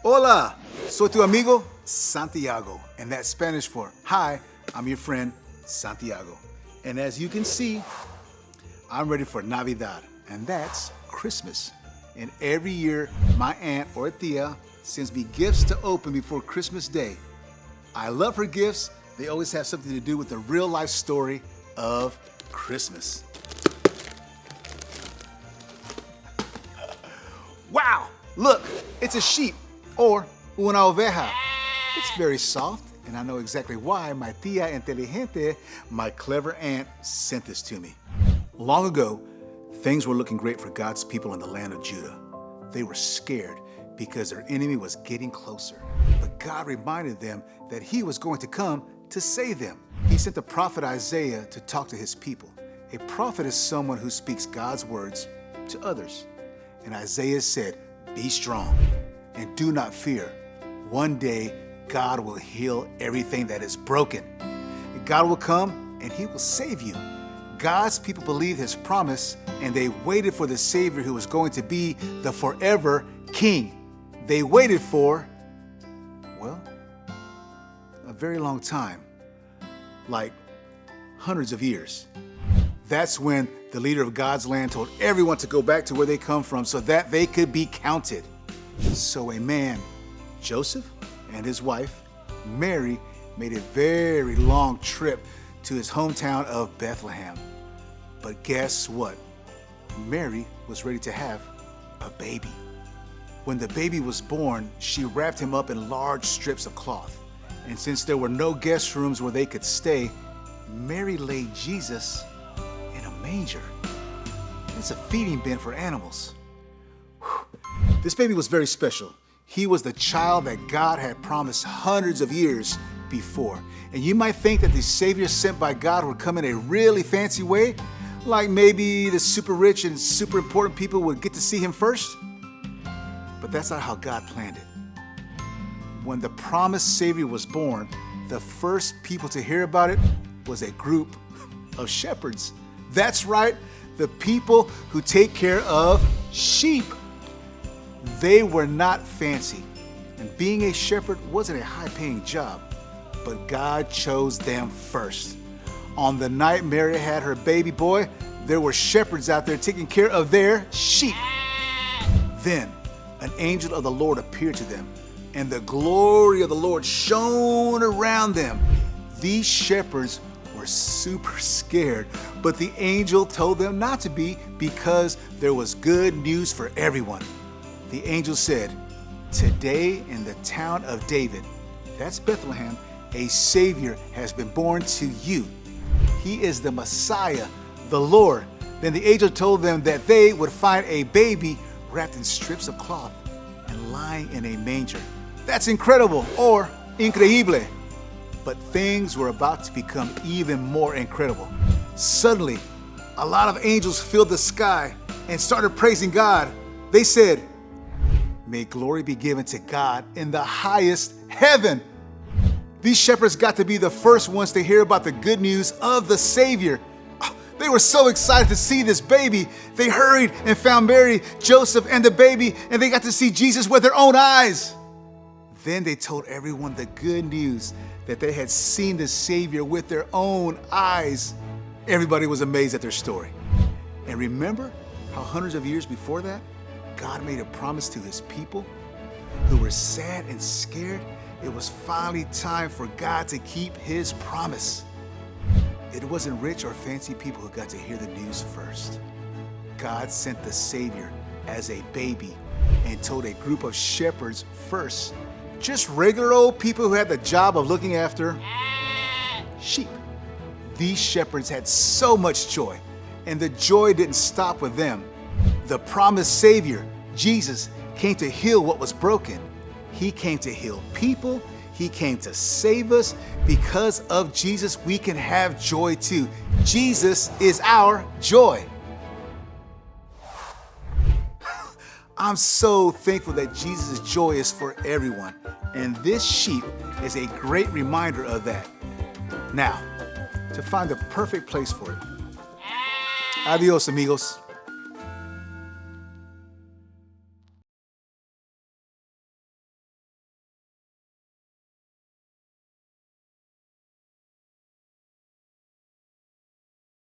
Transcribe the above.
Hola, soy tu amigo Santiago, and that's Spanish for hi, I'm your friend Santiago. And as you can see, I'm ready for Navidad, and that's Christmas. And every year, my aunt or tia sends me gifts to open before Christmas Day. I love her gifts. They always have something to do with the real life story of Christmas. Wow, look, it's a sheep, or una oveja. It's very soft, and I know exactly why my tia inteligente, my clever aunt, sent this to me. Long ago, things were looking great for God's people in the land of Judah. They were scared because their enemy was getting closer. But God reminded them that He was going to come to save them. He sent the prophet Isaiah to talk to His people. A prophet is someone who speaks God's words to others. And Isaiah said, "Be strong and do not fear. One day, God will heal everything that is broken. God will come and He will save you." God's people believed His promise, and they waited for the Savior who was going to be the forever King. They waited for, well, a very long time, like hundreds of years. That's when the leader of God's land told everyone to go back to where they come from so that they could be counted. So a man, Joseph, and his wife, Mary, made a very long trip to his hometown of Bethlehem. But guess what? Mary was ready to have a baby. When the baby was born, she wrapped him up in large strips of cloth. And since there were no guest rooms where they could stay, Mary laid Jesus in a manger. It's a feeding bin for animals. Whew. This baby was very special. He was the child that God had promised hundreds of years before. And you might think that the Savior sent by God would come in a really fancy way, like maybe the super rich and super important people would get to see Him first. But that's not how God planned it. When the promised Savior was born, the first people to hear about it was a group of shepherds. That's right, the people who take care of sheep. They were not fancy, and being a shepherd wasn't a high-paying job, but God chose them first. On the night Mary had her baby boy, there were shepherds out there taking care of their sheep. Then an angel of the Lord appeared to them, and the glory of the Lord shone around them. These shepherds were super scared, but the angel told them not to be because there was good news for everyone. The angel said, "Today in the town of David," that's Bethlehem, "a Savior has been born to you. He is the Messiah, the Lord." Then the angel told them that they would find a baby wrapped in strips of cloth and lying in a manger. That's incredible, or increíble. But things were about to become even more incredible. Suddenly, a lot of angels filled the sky and started praising God. They said, "May glory be given to God in the highest heaven." These shepherds got to be the first ones to hear about the good news of the Savior. They were so excited to see this baby. They hurried and found Mary, Joseph, and the baby, and they got to see Jesus with their own eyes. Then they told everyone the good news that they had seen the Savior with their own eyes. Everybody was amazed at their story. And remember how hundreds of years before that, God made a promise to His people who were sad and scared? It was finally time for God to keep His promise. It wasn't rich or fancy people who got to hear the news first. God sent the Savior as a baby and told a group of shepherds first. Just regular old people who had the job of looking after sheep. These shepherds had so much joy, and the joy didn't stop with them. The promised Savior, Jesus, came to heal what was broken. He came to heal people. He came to save us. Because of Jesus, we can have joy too. Jesus is our joy. I'm so thankful that Jesus' joy is for everyone, and this sheep is a great reminder of that. Now, to find the perfect place for it. Adios, amigos.